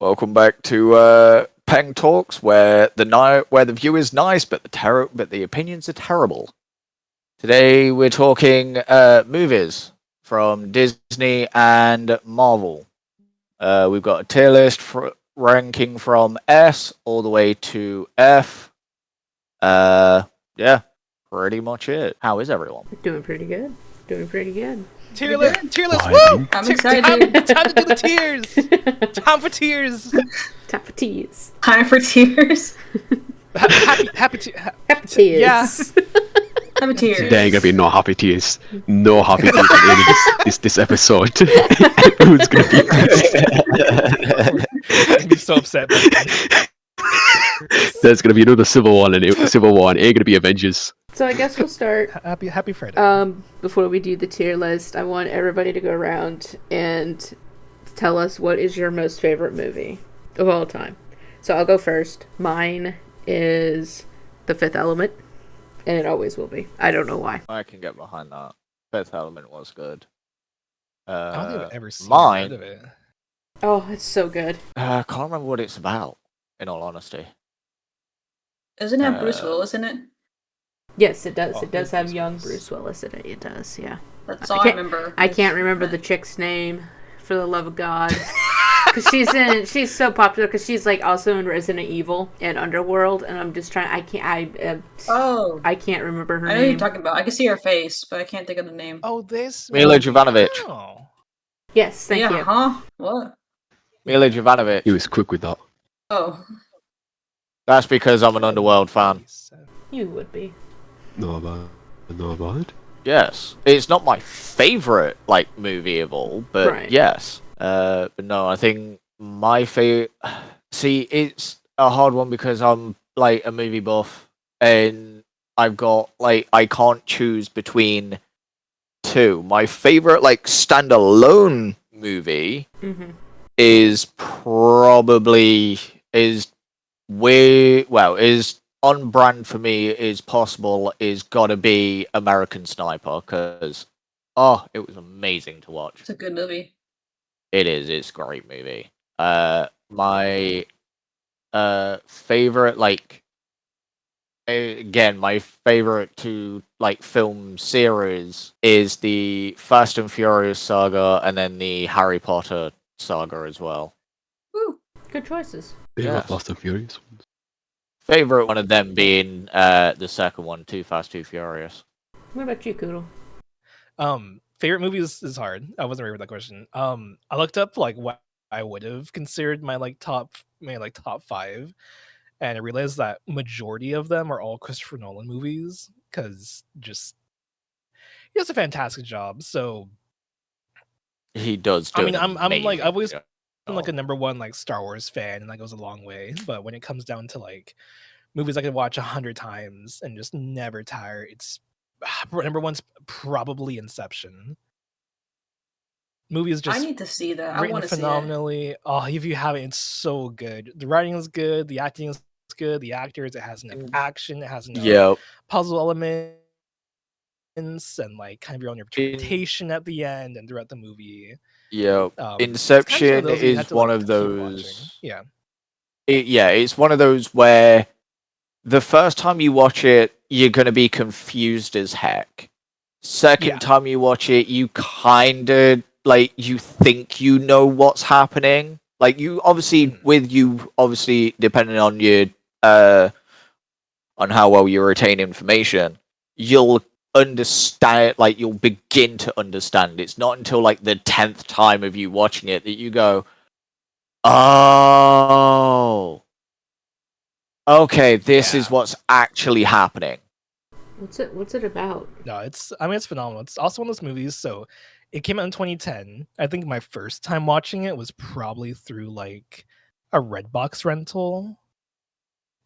Welcome back to PengTalks, where the view is nice, but the opinions are terrible. Today we're talking movies from Disney and Marvel. We've got a tier list ranking from S all the way to F. Yeah, pretty much it. How is everyone? Doing pretty good. Tier list, woo! I'm excited. Time to do the tiers. Time for tears. Time for tears. Time for tears. Happy tears. Yeah. Happy tears. There ain't gonna be no happy tears. No happy tears in any of this episode. Who's gonna be I'd be so upset. There's gonna be another Civil War, and Civil War, and it ain't gonna be Avengers. So I guess we'll start. Happy Friday. Before we do the tier list, I want everybody to go around and tell us what is your most favorite movie of all time. So I'll go first. Mine is The Fifth Element, and it always will be. I don't know why. I can get behind that. Fifth Element was good. I don't think I've ever seen mine. of it. Oh, it's so good. I can't remember what it's about. In all honesty, Doesn't it have Bruce Willis in it? Yes, it does. Oh, it does have Bruce young Willis. Bruce Willis in it. It does, yeah. That's all I remember. I can't remember the chick's name, for the love of God. Because she's so popular, because she's like also in Resident Evil and Underworld, and I'm just trying, I can't remember her I know name. who you're talking about. I can see her face, but I can't think of the name. Oh, this Mila Jovanovic. Oh. Yes, thank yeah, you. huh? What? Mila Jovanovic. He was quick with that. Oh. That's because I'm an Underworld fan. You would be. No bad. Yes, it's not my favorite movie of all, but Right. yes. But no, I think my favorite. See, it's a hard one because I'm a movie buff, and I've got I can't choose between two. My favorite standalone movie Mm-hmm. is probably is on brand for me is possible is gotta be American Sniper because it was amazing to watch. It's a good movie. It's a great movie. My favorite my favorite to film series is the Fast and Furious saga and then the Harry Potter saga as well. Woo. Good choices. They Yes. are Fast and Furious. Favorite one of them being the second one, Too Fast, Too Furious. What about you, Kuudle? Favorite movies is hard. I wasn't ready for that question. I looked up what I would have considered my top 5, and I realized that majority of them are all Christopher Nolan movies because just he does a fantastic job. So He does. I mean, I'm amazing I've always job. been a number one Star Wars fan, and that goes a long way. But when it comes down to movies I could watch 100 times and just never tire, it's number one's probably Inception. Movie is just I need to see that. I written want to see it. phenomenally. Oh, if you haven't, it's so good. The writing is good. The acting is good. The actors, it has enough action. It has enough Yep. puzzle elements and kind of your own interpretation at the end and throughout the movie. Yep. It's kind Inception of those you have is to, one of keep those. watching. Yeah. It's one of those where the first time you watch it, you're gonna be confused as heck. Second Yeah. time you watch it, you kind of you think you know what's happening. You obviously depending on your on how well you retain information, you'll understand. You'll begin to understand. It's not until the 10th time of you watching it that you go, oh, okay, this is what's actually happening. What's it about? No, it's phenomenal. It's also one of those movies. So it came out in 2010. I think my first time watching it was probably through a Redbox rental.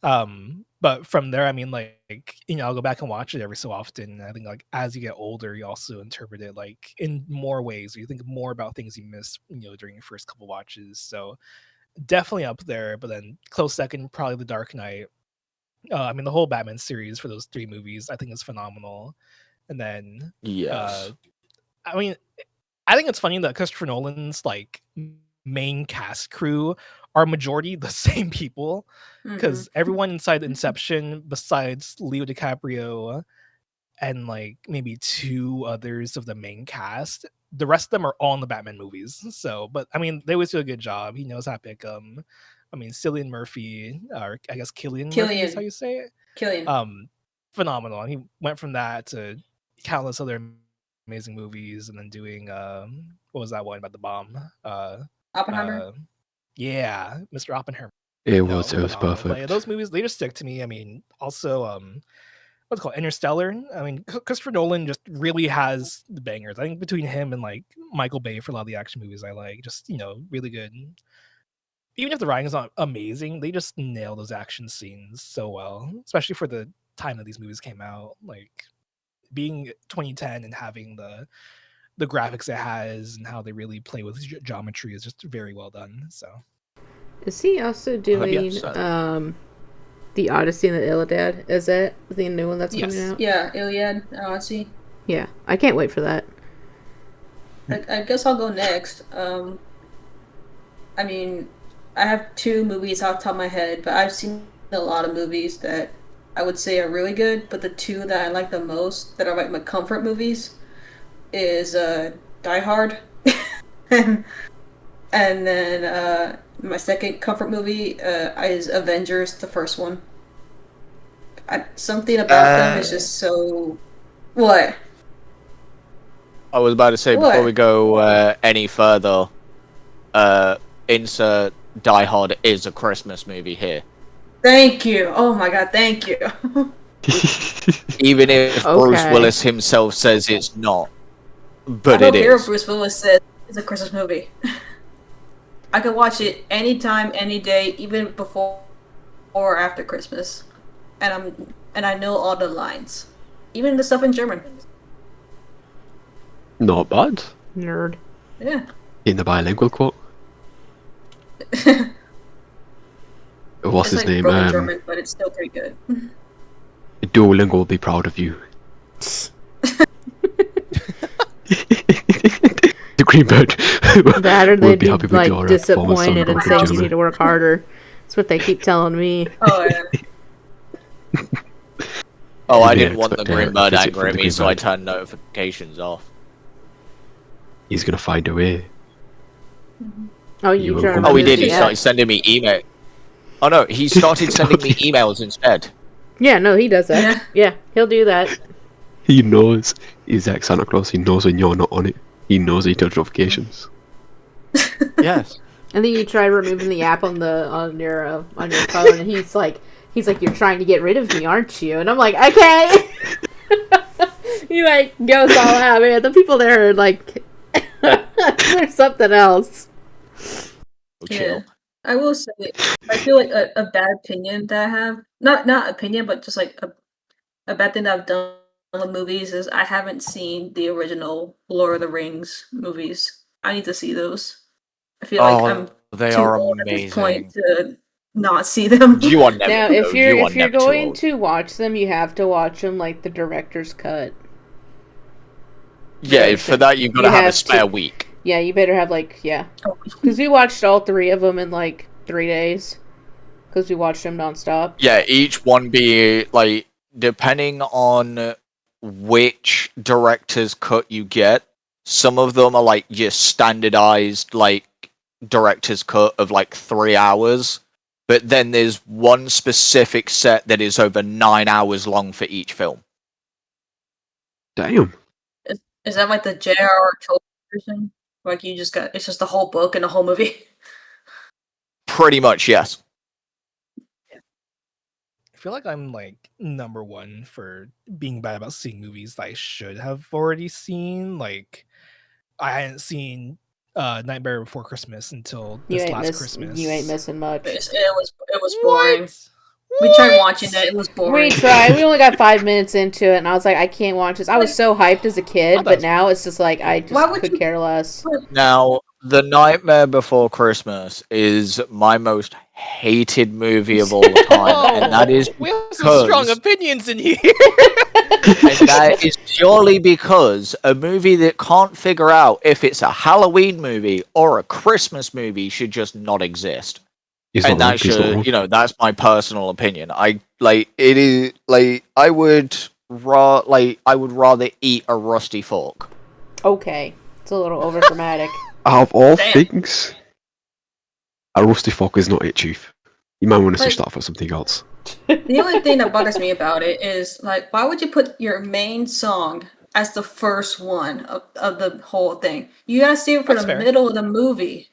But from there, I mean, I'll go back and watch it every so often. I think as you get older, you also interpret it in more ways. You think more about things you missed, during your first couple watches. So definitely up there. But then close second, probably The Dark Knight. I mean, the whole Batman series for those 3 movies, I think is phenomenal. And then, Yes. I mean, I think it's funny that Christopher Nolan's main cast crew are majority the same people, because everyone inside Inception, besides Leo DiCaprio and like maybe 2 others of the main cast, the rest of them are all in the Batman movies. So, but I mean, they always do a good job. He knows how to pick them. I mean, Cillian Murphy, or I guess Killian Murphy is how you say it. Killian. Phenomenal. And he went from that to countless other amazing movies, and then doing what was that one about the bomb? Oppenheimer. Yeah, Mr. Oppenheimer. It was phenomenal. But yeah, perfect. those movies, they just stick to me. I mean, also what's it called, Interstellar. I mean, Christopher Nolan just really has the bangers. I think between him and like Michael Bay for a lot of the action movies I like, just really good. Even if the writing is not amazing, they just nail those action scenes so well, especially for the time that these movies came out. Like being 2010 and having the graphics it has and how they really play with geometry is just very well done. So is he also doing the Odyssey and the Iliad? Is that the new one that's coming out? Yeah, Iliad and Odyssey. Yeah, I can't wait for that. I guess I'll go next. I mean, I have 2 movies off the top of my head, but I've seen a lot of movies that I would say are really good, but the 2 that I like the most, that are like my comfort movies, is Die Hard, and then my second comfort movie is Avengers, the first one. Something about them is just so... What? I was about to say, What? before we go any further, insert Die Hard is a Christmas movie here. Thank you. Oh my god, thank you. Even if Bruce Okay. Willis himself says it's not. But I it don't care if is. Bruce Willis says it's a Christmas movie. I could watch it anytime, any day, even before or after Christmas, and I know all the lines, even the stuff in German. Not bad. Nerd. Yeah. In the bilingual quote. What's It's his like name? broken German, but it's still pretty good. Duolingo will be proud of you. The green bird That or would they'd be be happy with like your performance on disappointed and broken saying you German. need to work harder. That's what they keep telling me. Oh yeah. Oh, I Did they didn't want the expect a Green Bird visit angry from at the me, Green so I Bird? turned notifications off. He's gonna find a way. Oh, You you will try to come Oh, he remember did. the He app. started sending me email. Oh no, he started sending me emails instead. Yeah, no, he does that. Yeah, he'll do that. He knows he's like Santa Claus. He knows when you're not on it. He knows he turns notifications. Yes. And then you try removing the app on your phone, and he's like, "You're trying to get rid of me, aren't you?" And I'm like, "Okay." He like goes all out, man. The people there are like, there's something else. Yeah. I will say, I feel like a bad opinion that I have, not opinion, but just like a bad thing that I've done with movies is I haven't seen the original Lord of the Rings movies. I need to see those. I feel like I'm they too are old at this point amazing. to not see them. You are never. Now, no, if you're you are never too going old. to watch them, you have to watch them like the director's cut. Yeah, for that you've got to You have a have spare to- week. Yeah, you better have like Oh, because we watched all 3 of them in like 3 days because we watched them nonstop. Yeah, each one be like depending on which director's cut you get. Some of them are like your standardized like director's cut of like 3 hours, but then there's one specific set that is over 9 hours long for each film. Damn. is that like the J.R.R. Tolkien version? Like it's just the whole book and the whole movie. Pretty much, yes. I feel like I'm like number 1 for being bad about seeing movies that I should have already seen. Like I hadn't seen Nightmare Before Christmas until You this ain't last Christmas. You ain't missing much. It was boring. What? We tried watching it. It was boring. We tried. We only got 5 minutes into it, and I was like, I can't watch this. I was so hyped as a kid, but now it's just like I Why just would could you- care less. Now, The Nightmare Before Christmas is my most hated movie of all time, and that is we have some strong because opinions in here. and that is purely because a movie that can't figure out if it's a Halloween movie or a Christmas movie should just not exist. He's And not wrong. that He's not should, wrong. that's my personal opinion. I would rather eat a rusty fork. Okay, it's a little over dramatic. Out of all Damn. things, a rusty fork is it, Chief. You might want to switch Like- that for something else. The only thing that bothers me about it is like, why would you put your main song as the first one of the whole thing? You gotta save it for That's the fair. middle of the movie.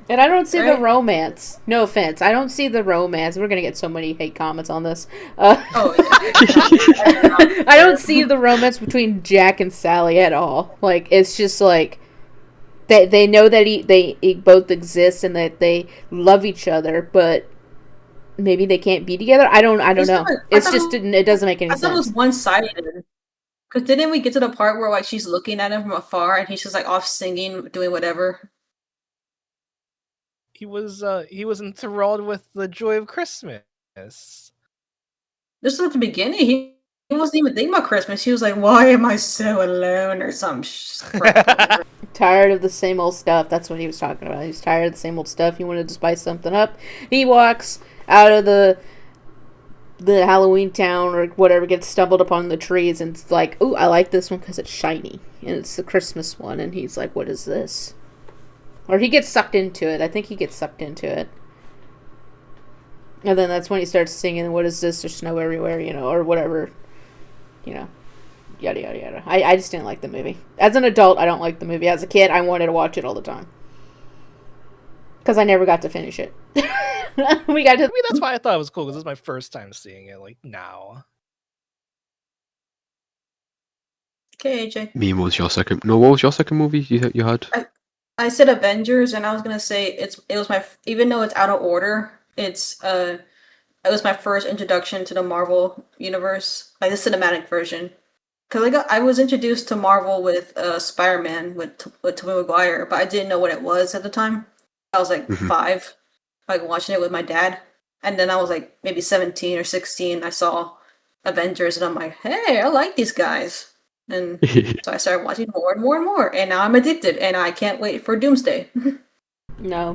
And I don't see the Right. romance. No offense, I don't see the romance. We're gonna get so many hate comments on this. Oh yeah. I don't see the romance between Jack and Sally at all. Like, it's just like they know that they both exist and that they love each other, but maybe they can't be together. I don't It's know. not- I It's thought just it doesn't make any I thought it was sense. one-sided. Because didn't we get to the part where like she's looking at him from afar and he's just like off singing, doing whatever? he was enthralled with the joy of Christmas. This was at the beginning. He wasn't even thinking about Christmas. He was like, "Why am I so alone?" or some crap. Tired of the same old stuff. That's what he was talking about. He's tired of the same old stuff. He wanted to spice something up. He walks out of the Halloween town or whatever, gets stumbled upon the trees, and it's like, ooh, I like this one because it's shiny and it's the Christmas one. And he's like, what is this? Or he gets sucked into it. I think he gets sucked into it. And then that's when he starts singing, what is this? There's snow everywhere, or whatever, yada, yada, yada. I just didn't like the movie. As an adult, I don't like the movie. As a kid, I wanted to watch it all the time. Because I never got to finish it. We got to... I mean, that's why I thought it was cool, because this is my first time seeing it, like, now. Okay, AJ. What was your second? No, what was your second movie you had? I said Avengers, and I was gonna say it was my, even though it's out of order, it was my first introduction to the Marvel universe, like the cinematic version. Because I was introduced to Marvel with Spider-Man with Tobey Maguire, but I didn't know what it was at the time. I was like 5, like watching it with my dad, and then I was like maybe 17 or 16. I saw Avengers, and I'm like, hey, I like these guys. And so I started watching more and more and more, and now I'm addicted, and I can't wait for Doomsday. No,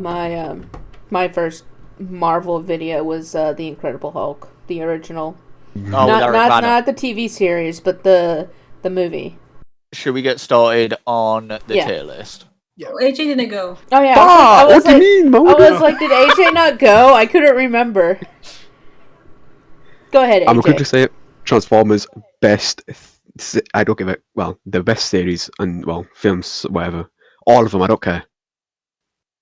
my first Marvel video was The Incredible Hulk, the original. Oh, Not the TV series, but the movie. Should we get started on the Yeah. tier list? Oh, AJ didn't go. Oh yeah, Ah, I was what do you mean, I Mona? was like, did AJ not go? I couldn't remember. Go ahead, AJ. I'm gonna quickly say it. Transformers best. I don't give it. Well, the best series and films, whatever. All of them. I don't care.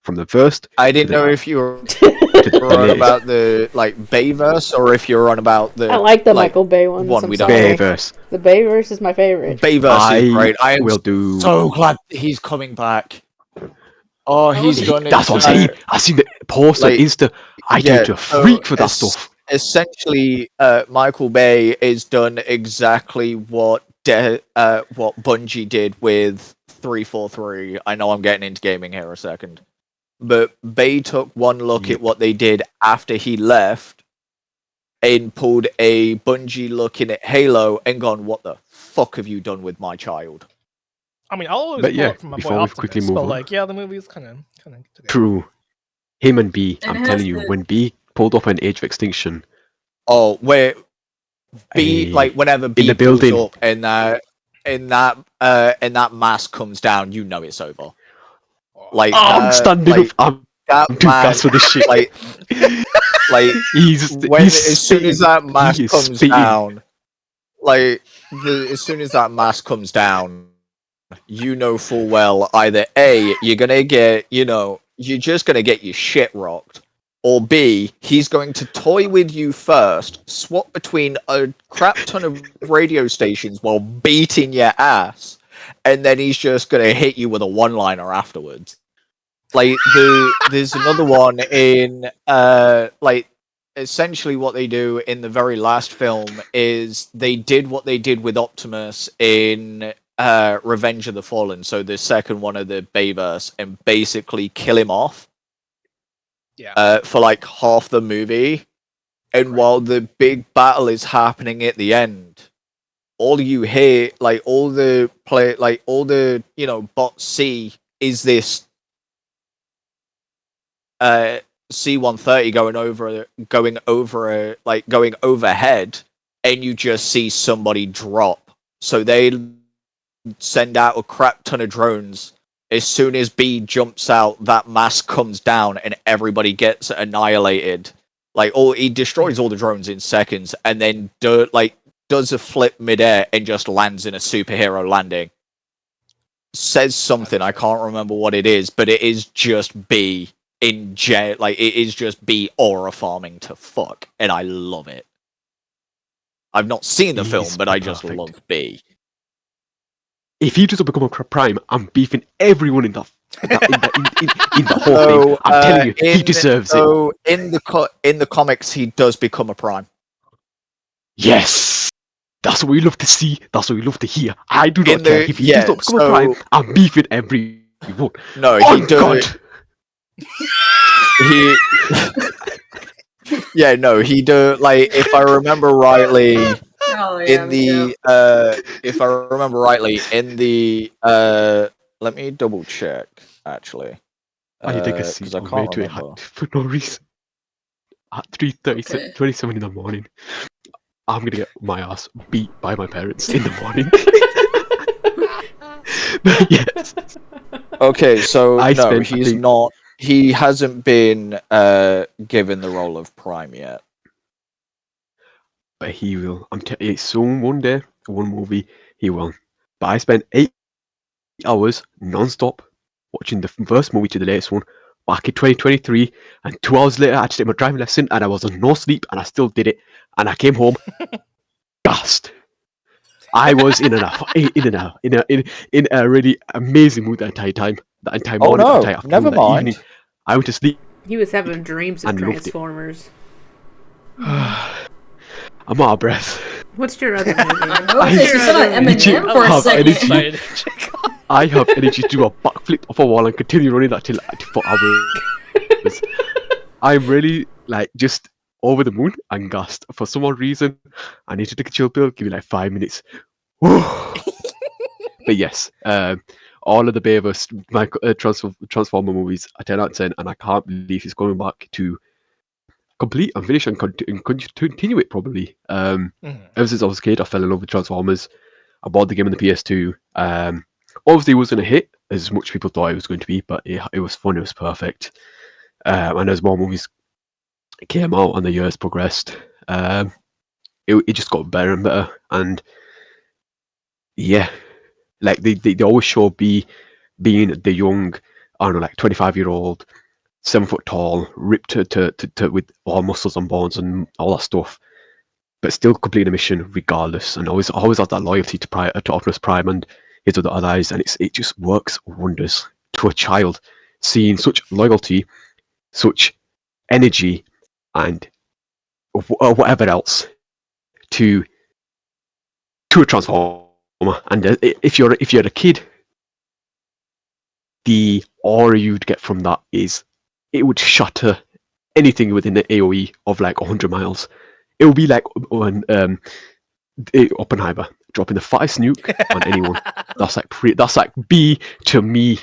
From the first. I didn't know if you were on about the Bayverse or if you're on about the I like the Michael Bay ones. one I'm we don't sorry. Bayverse. The Bayverse is my favorite. Bayverse is great. I am will do. so glad he's coming back. Oh, he's done it. That's what I'm saying. I seen the post on Insta. I yeah, turned to a freak for that stuff. Essentially, Michael Bay has done exactly what Bungie did with 343. I know I'm getting into gaming here a second, but Bay took one look at what they did after he left and pulled a Bungie look in at Halo and gone, "What the fuck have you done with my child?" I mean, I'll always But pull yeah, up from my boy before we Optimus, quickly move but on. like, yeah, the movie's kind of together. True. Him and B. And I'm it has telling you, to- when B pulled up an Age of Extinction. Oh, where B Hey, whenever B the pulls building. up and that mask comes down, you know it's over. Like I'm standing like, up. that I'm too fast for this shit. Like he's as soon as that mask he's comes spitting. down, as soon as that mask comes down, you know full well either A, you're gonna get, you're just gonna get your shit rocked, or B, he's going to toy with you first, swap between a crap ton of radio stations while beating your ass, and then he's just gonna hit you with a one-liner afterwards. There's another one in essentially what they do in the very last film is they did what they did with Optimus in Revenge of the Fallen, so the second one of the Bayverse, and basically kill him off. Yeah. For like half the movie, and while the big battle is happening at the end, all you hear, like all the bots see is this C-130 going overhead, and you just see somebody drop. So they send out a crap ton of drones. As soon as B jumps out, that mask comes down and everybody gets annihilated. He destroys all the drones in seconds, and then does a flip midair and just lands in a superhero landing. Says something, I can't remember what it is, but it is just B in jail. It is just B aura farming to fuck, and I love it. I've not seen the film, but I just love B. If he doesn't become a Prime, I'm beefing everyone in the whole thing. I'm telling you, he deserves it. So in the comics, he does become a Prime. Yes, that's what we love to see. That's what we love to hear. I do not care if he does not become a Prime. I'm beefing everyone. No, he does. Yeah, no, he do. If I remember rightly. If I remember rightly, in the let me double check actually. I take a seat on way to it for no reason. At 3:27 in the morning, I'm gonna get my ass beat by my parents in the morning. Yes. Okay, so he's not. He hasn't been given the role of Prime yet. But he will. It's soon one day, one movie, he will. But I spent 8 hours non-stop watching the first movie to the latest one back in 2023, and 2 hours later I had to take my driving lesson, and I was on no sleep, and I still did it, and I came home gassed. I was in a really amazing mood that entire time, that entire morning, that entire afternoon, never mind. Evening. I went to sleep. He was having dreams of Transformers. I'm out of breath. What's your other movie? I have energy to do a backflip off a wall and continue running that till for hours. I'm really just over the moon and gassed. For some odd reason, I need to take a chill pill. Give me 5 minutes. But yes, all of the Bayverse Transformer movies are 10 out of 10, and I can't believe he's going back to complete and finish and continue it probably. Ever since I was a kid, I fell in love with Transformers. I bought the game on the PS2. Obviously, it wasn't a hit as much people thought it was going to be, but it was fun. It was perfect. And as more movies came out and the years progressed, it just got better and better. And yeah, they always show being the young, I don't know, 25-year-old. 7 foot tall, ripped to with all muscles and bones and all that stuff, but still completing a mission regardless, and always has that loyalty to Optimus Prime and his other allies, and it just works wonders to a child seeing such loyalty, such energy, and whatever else to a Transformer. And if you're a kid, the aura you'd get from that is. It would shatter anything within the AOE of 100 miles. It would be like when Oppenheimer dropping the fattest nuke on anyone. That's like B to me.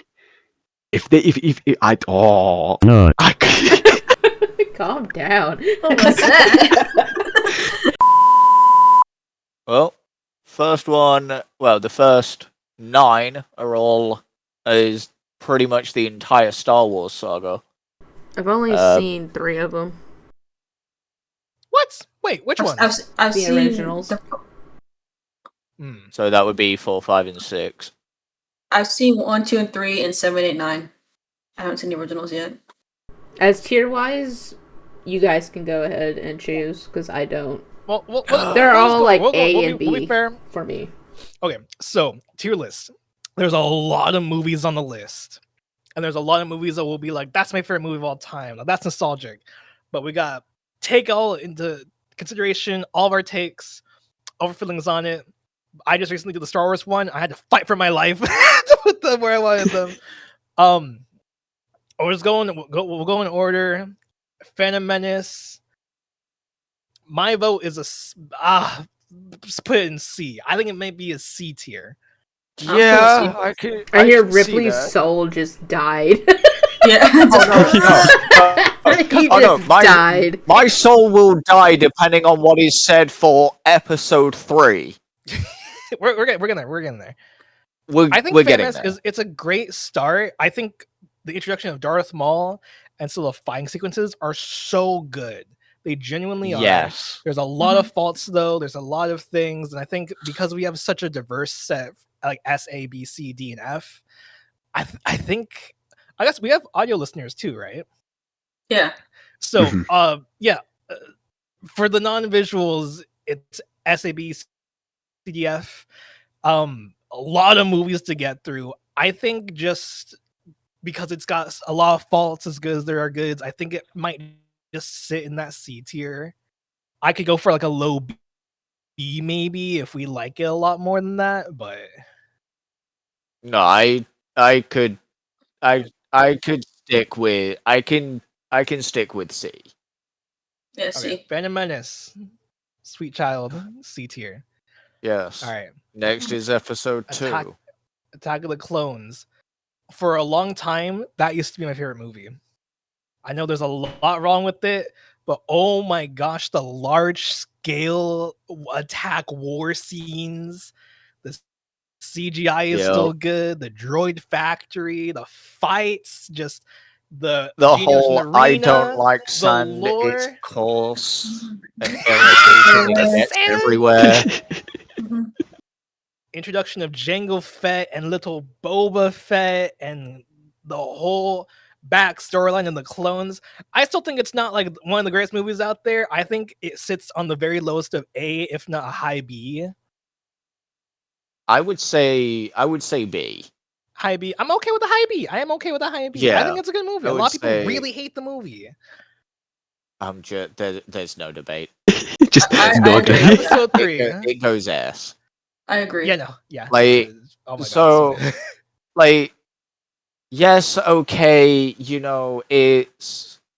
Calm down. What was that? Well, the first 9 is pretty much the entire Star Wars saga. I've only seen 3 of them. What? Wait, which ones? I've the seen originals. So that would be 4, 5, and 6. I've seen 1, 2, and 3, and 7, 8, 9. I haven't seen the originals yet. As tier-wise, you guys can go ahead and choose, because I don't. Well, they're all A and B for me. Okay, so tier list. There's a lot of movies on the list. And there's a lot of movies that will be like, that's my favorite movie of all time. Like, that's nostalgic. But we got take all into consideration, all of our takes, all our feelings on it. I just recently did the Star Wars one. I had to fight for my life to put them where I wanted them. We'll go in order. Phantom Menace. My vote is just put it in C. I think it might be a C tier. Yeah, I hear can see Ripley's that. soul just died. Yeah. He just died. My soul will die depending on what is said for episode 3. we're getting there. I think we're Phantom getting Menace there. it's a great start. I think the introduction of Darth Maul and some of the fighting sequences are so good. They genuinely are. Yes. There's a lot of faults though. There's a lot of things, and I think because we have such a diverse set, like S, A, B, C, D, and F, I guess we have audio listeners too, right? Yeah. So, for the non-visuals, it's S, A, B, C, D, F. A lot of movies to get through. I think just because it's got a lot of faults as good as there are goods, I think it might just sit in that C tier. I could go for like a low B maybe if we like it a lot more than that, but No, I could stick with I can stick with C. Yeah, C. okay. Phantom Menace, Sweet Child, C tier. Yes. All right. Next is episode 2. Attack of the Clones. For a long time, that used to be my favorite movie. I know there's a lot wrong with it, but oh my gosh, the large scale attack war scenes, the CGI is still good, the droid factory, the fights, just the whole arena, I don't like sand, lore. it's coarse and irritating and it gets everywhere. Introduction of Jango Fett and little Boba Fett and the whole back storyline and the clones. I still think it's not like one of the greatest movies out there. I think it sits on the very lowest of A, if not a high B. I would say B. High B. I'm okay with a high B. I am okay with a high B. Yeah, I think it's a good movie. A lot of people really hate the movie. There's no debate. Just I no agree. again. Episode 3. It goes S. I agree. Yeah, no, yeah. Like, oh my so, God, like, yes, okay, you know,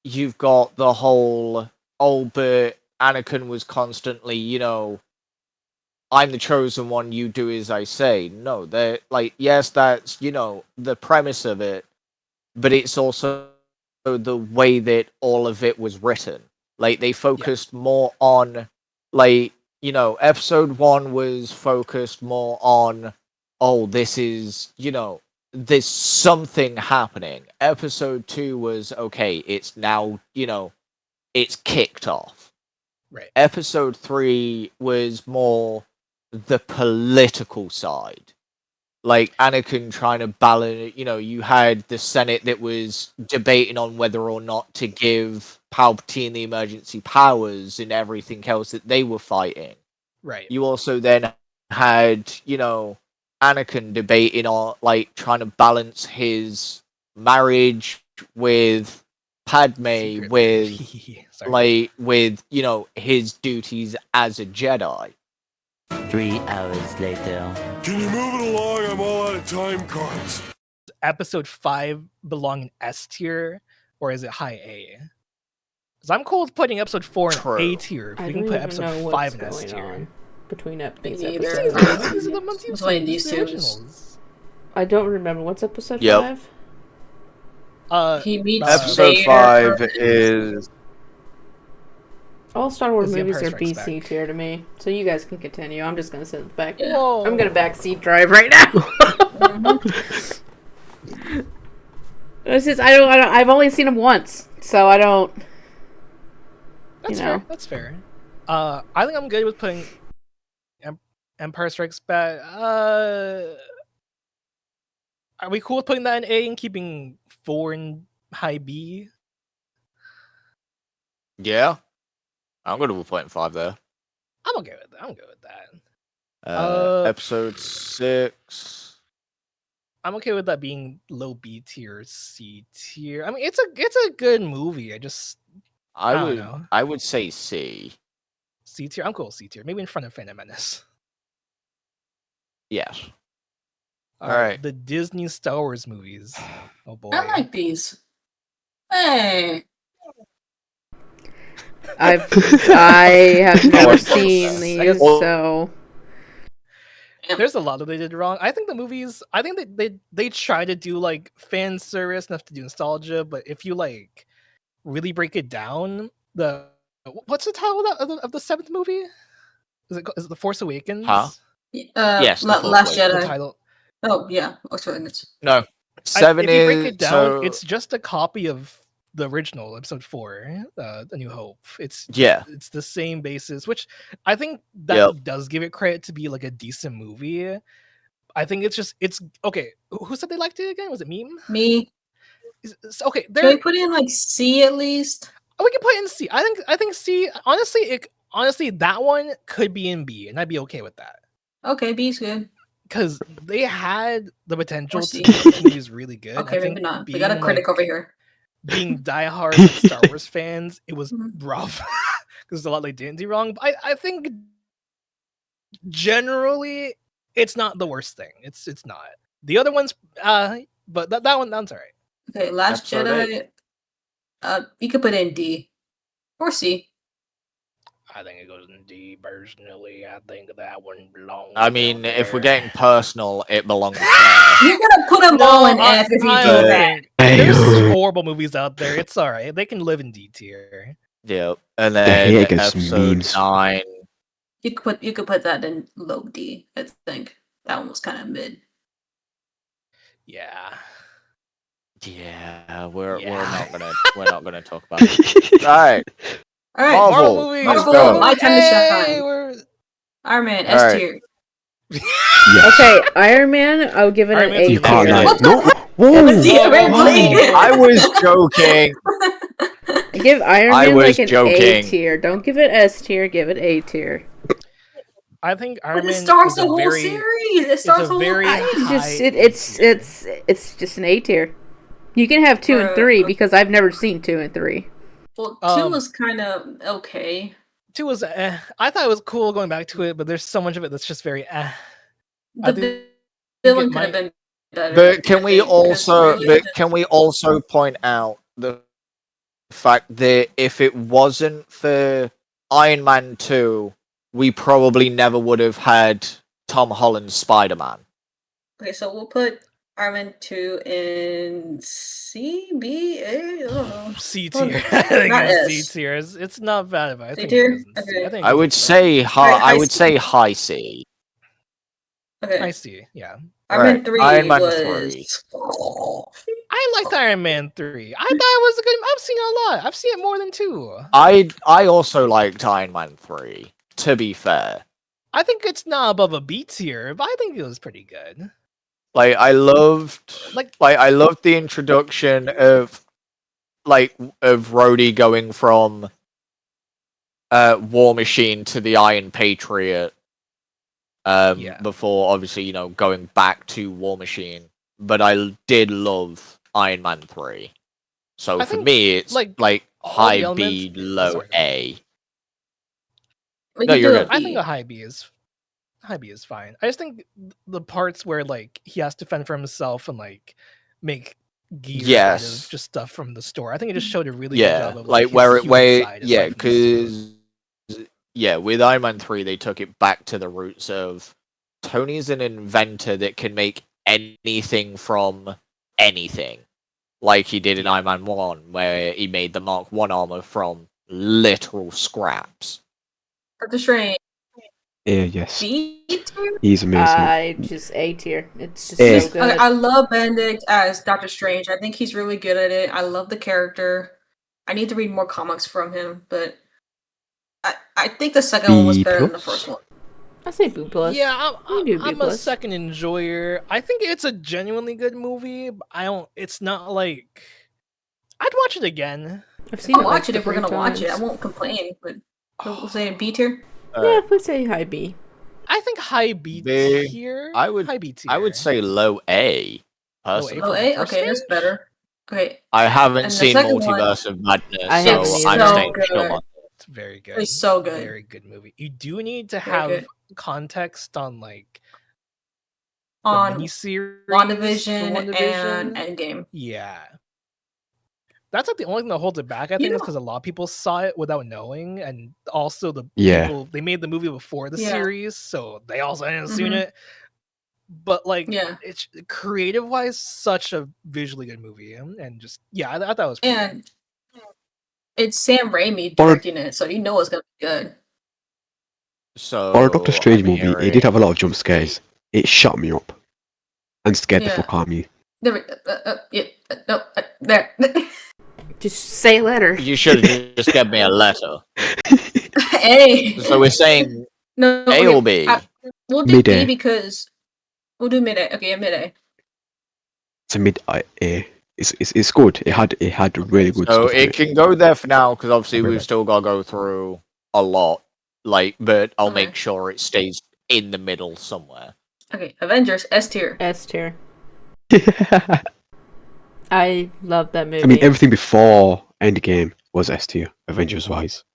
you've got the whole, but Anakin was constantly, you know, I'm the chosen one, you do as I say. No, they're like, yes, that's, you know, the premise of it, but it's also the way that all of it was written. Like, they focused more on, like, you know, episode 1 was focused more on, this is, you know, there's something happening. Episode 2 was, okay, it's now, you know, it's kicked off. Right. Episode 3 was more the political side. Like, Anakin trying to balance, you know, you had the Senate that was debating on whether or not to give Palpatine the emergency powers and everything else that they were fighting. Right. You also then had, you know, Anakin debating on, like, trying to balance his marriage with Padme, with, you know, his duties as a Jedi. 3 hours later. Can you move it along? I'm all out of time cards. Episode 5 belong in S tier, or is it high A? Because I'm cool with putting episode 4 in A tier. If we can put episode 5 in S tier. Between these Either. episodes. These are the ones you've Between seen, these the two. originals. I don't remember. What's episode 5? He meets Episode Vader. 5 is... All Star Wars Is the movies Empire are Strikes BC Back. tier to me, so you guys can continue. I'm just gonna sit in the back. Yeah. Whoa. I'm gonna backseat drive right now. It's just I don't. I've only seen them once, so I don't. That's you know. fair. That's fair. I think I'm good with putting Empire Strikes Back. Are we cool with putting that in A and keeping 4 in high B? Yeah. I'm going to put in 5 there. I'm okay with that. I'm good with that. Episode 6. I'm okay with that being low B tier, C tier. I mean, it's a good movie. I don't know. I would say C. C tier. I'm cool with C tier. Maybe in front of Phantom Menace. Yes. All All right, right. the Disney Star Wars movies. Oh boy. I like these. Hey. I have never want seen that. these, I guess- so There's a lot that they did wrong. I think the movies. I think they try to do like fan service enough to do nostalgia, but if you like really break it down, what's the title of the seventh movie? Is it The Force Awakens? Huh? Yes, The Force Last Awakens. The Jedi. title. Oh yeah, Awakens. No. 7 if you break is it down, so it's just a copy of the original Episode 4, A New Hope. It's the same basis, which I think that does give it credit to be like a decent movie. I think it's okay. Who said they liked it again? Was it Meme? Me. Okay, Can we put in like C at least? Oh, we can put it in C. I think C. Honestly, that one could be in B, and I'd be okay with that. Okay, B's good. Because they had the potential to C. make these movies really good. Okay, I think maybe not. We got a critic over here. Being diehard like, Star Wars fans, it was rough because there's a lot they didn't do wrong. But I think generally it's not the worst thing. It's not. The other ones, but that one's alright. Okay, Last Jedi. You could put in D or C. I think it goes in D personally. I think that one belongs. I mean, if we're getting personal, it belongs there. You're gonna put them all in F if you do that. There's horrible movies out there. It's alright. They can live in D tier. Yep. And then episode memes. 9. You could put that in low D. I think that one was kind of mid. Yeah. Yeah, we're not gonna talk about it. All right. All right, Marvel movies. Marvel, my time to shine. We're... Iron Man, All S right. tier. Okay, Iron Man, I'll give it Iron an Man's A you tier. can't What No. the Whoa. Seriously? I was joking. Give Iron I Man was like an A joking. tier. Don't give it S tier, give it A tier. I think Iron But Man it starts is the a whole very, series. It starts the whole very It's it's just an A tier. You can have 2 and 3 because I've never seen 2 and 3. Well, 2 was kind of okay. 2 was I thought it was cool going back to it, but there's so much of it that's just very The villain could have been better. But can we also point out the fact that if it wasn't for Iron Man 2, we probably never would have had Tom Holland's Spider-Man. Okay, so we'll put Iron Man 2 in C, B, A, I don't know. C tier. I think Not it's S. C tier. It's not bad, but I think tier? it goes in C. Okay. I think I would say high high C. Okay. I see. Yeah. Iron Man 3 Iron Man was... 3. I liked Iron Man 3. I thought it was a good. I've seen it a lot. I've seen it more than 2. I also liked Iron Man 3, to be fair. I think it's not above a B tier, but I think it was pretty good. Like I loved the introduction of Rhodey going from War Machine to the Iron Patriot. Before obviously, going back to War Machine. But I did love Iron Man 3. So for me it's like high B, low A. No, you're good. I think a high B is fine. I just think the parts where he has to fend for himself and make gear out of just stuff from the store. I think it just showed a really good job of because with Iron Man 3 they took it back to the roots of Tony's an inventor that can make anything from anything. Like he did in Iron Man 1 where he made the Mark 1 armor from literal scraps. Doctor Strange. Yeah, yes. B tier? He's amazing. Just A tier. It's just so good. I love Benedict as Doctor Strange. I think he's really good at it. I love the character. I need to read more comics from him, but I think the second one was better than the first one. I say B plus. Yeah, I'm a second enjoyer. I think it's a genuinely good movie. But it's not like I'd watch it again. I'll watch it if we're gonna watch it. I won't complain, but we'll say B tier. Yeah, let's say high B. I think high B tier. High B tier. I would say low A. Low A? Okay, that's better. Okay. I haven't seen Multiverse of Madness, so I'm staying still on. It's very good. It's so good. Very good movie. You do need to have context on on miniseries for WandaVision and Endgame. Yeah. That's like the only thing that holds it back, I think, is because a lot of people saw it without knowing, and also the people they made the movie before the series, so they also hadn't seen it. But like, it's creative wise, such a visually good movie, and just I thought it was pretty good. It's Sam Raimi directing it, so you know it's gonna be good. So For a Doctor Strange movie, hearing... it did have a lot of jump scares. It shut me up and scared the fuck out of me. There. Just say a letter. You should have just given me a letter. A. So we're saying no, A or B? We'll do B because we'll do mid A. Okay, mid A. It's a mid A. It's good. It had really good so stuff. It can go there for now because obviously we've still got to go through a lot. But I'll make sure it stays in the middle somewhere. Okay, Avengers S tier. S tier. I love that movie. I mean, everything before Endgame was S tier, Avengers wise.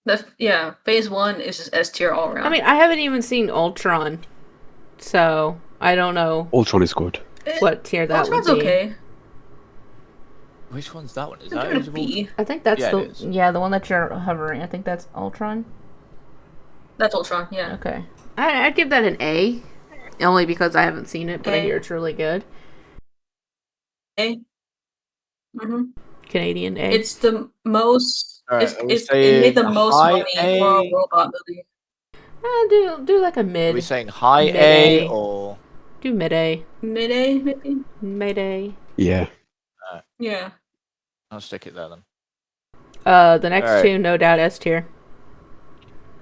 Phase 1 is just S tier all around. I mean, I haven't even seen Ultron, so I don't know. Ultron is good. What tier that Ultron's would be? Okay. Which one's that one? Is that B? I think that's the one that you're hovering. I think that's Ultron. That's Ultron, yeah. Okay. I'd give that an A, only because I haven't seen it, but I hear it's really good. A. Canadian A. It's the most. Right, it made the most money for a robot movie. Do like a mid. Are we saying high A or do mid A? Mid A, maybe. Mid A. Yeah. Yeah. I'll stick it there then. The next two, no doubt, S tier.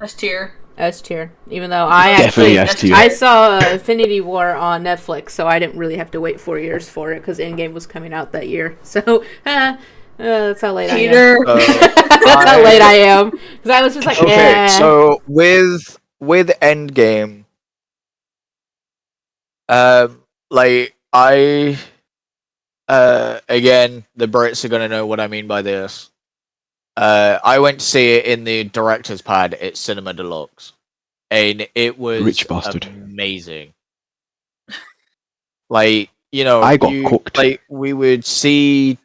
S tier. S tier. Even though I saw Infinity War on Netflix, so I didn't really have to wait 4 years for it because Endgame was coming out that year. So that's how late I am. That's how late I am. Because I was just like, so with Endgame, again, the Brits are gonna know what I mean by this. I went to see it in the director's pad at Cinema Deluxe, and it was rich bastard. Amazing. I got cooked. We would see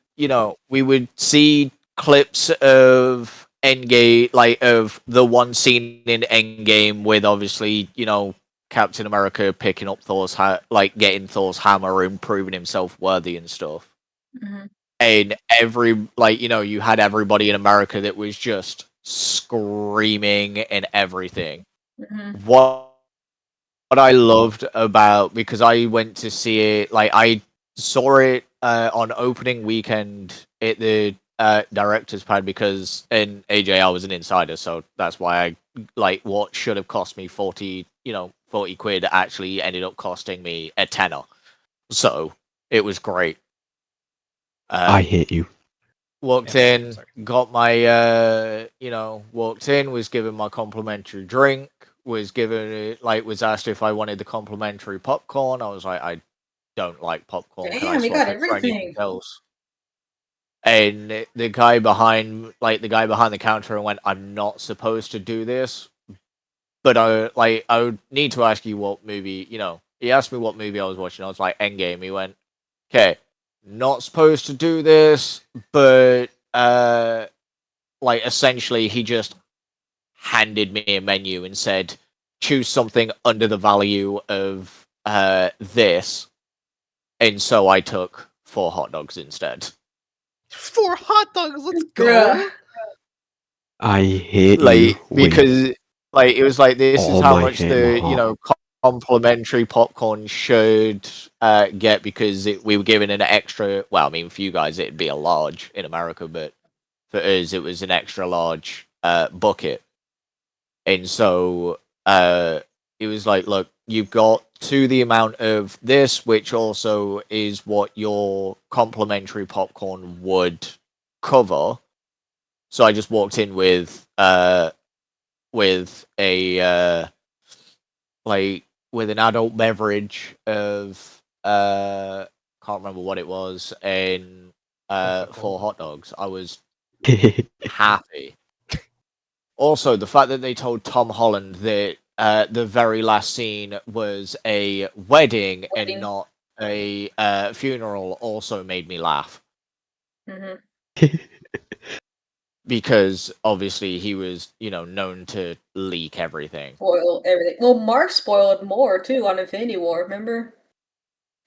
clips of Endgame, of the one scene in Endgame with obviously, Captain America picking up Thor's getting Thor's hammer and proving himself worthy and stuff. And you had everybody in America that was just screaming and everything. What I loved about, because I went to see it, I saw it on opening weekend at the director's pad because in AJ I was an insider, so that's why what should have cost me 40 quid actually ended up costing me a tenner. So it was great. I hate you. Walked in, got my, walked in, was given my complimentary drink, was asked if I wanted the complimentary popcorn. I was like, I don't like popcorn. Damn, you got everything. Else? And the guy behind the counter went, I'm not supposed to do this, but I would need to ask you what movie, he asked me what movie I was watching. I was like, Endgame. He went, okay. Not supposed to do this, but essentially he just handed me a menu and said, choose something under the value of this, and so I took 4 hot dogs instead. 4 hot dogs, let's go. I hate you because it was like, this is how much the complimentary popcorn should get, because we were given an extra, well, I mean, for you guys it'd be a large in America, but for us it was an extra large bucket. And so it was like, look, you've got to the amount of this, which also is what your complimentary popcorn would cover. So I just walked in with a with an adult beverage of can't remember what it was, and 4 hot dogs. I was happy. Also, the fact that they told Tom Holland that the very last scene was a wedding Wedding. and not a funeral also made me laugh. Because obviously he was, known to leak everything. Spoil everything. Well, Mark spoiled more too on Infinity War. Remember?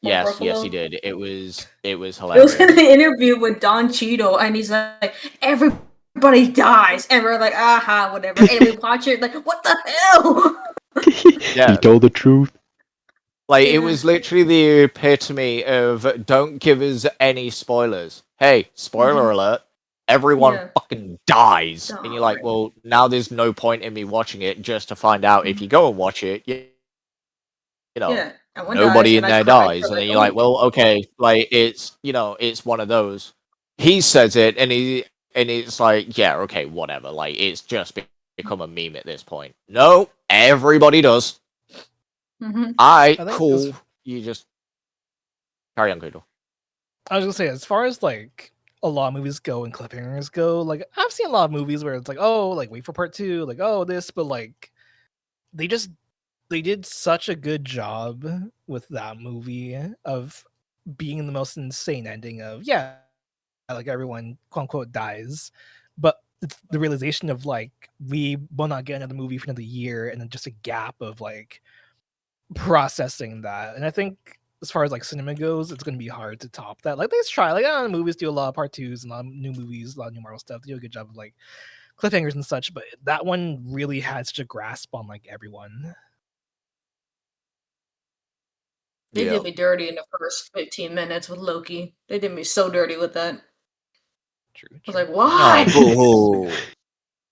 Yes, he did. It was It hilarious. was in the interview with Don Cheadle, and he's like, "Everybody dies," and we're like, "Aha, whatever." And we watch it, like, "What the hell?" Yeah. He told the truth. Like, it was literally the epitome of don't give us any spoilers. Hey, spoiler alert, everyone fucking dies. And you're like, well, now there's no point in me watching it just to find out if you go and watch it, nobody in there dies. And then you're like, well, okay, like, it's, it's one of those. He says it, and it's like, yeah, okay, whatever. Like, it's just become a meme at this point. No, everybody does. Cool. You just carry on, Kuudle. I was gonna say, as far as like a lot of movies go and cliffhangers go, like I've seen a lot of movies where it's like, oh, like wait for part 2, like oh this, but like they did such a good job with that movie of being the most insane ending of like everyone quote unquote dies, but it's the realization of like we will not get another movie for another year, and then just a gap of like processing that. And I think as far as like cinema goes, it's going to be hard to top that. Like they just try, like movies do a lot of part 2s and a lot of new movies, a lot of new Marvel stuff. They do a good job of like cliffhangers and such, but that one really had such a grasp on like everyone. They did me dirty in the first 15 minutes with Loki. They did me so dirty with that. True. I was like, why? Oh,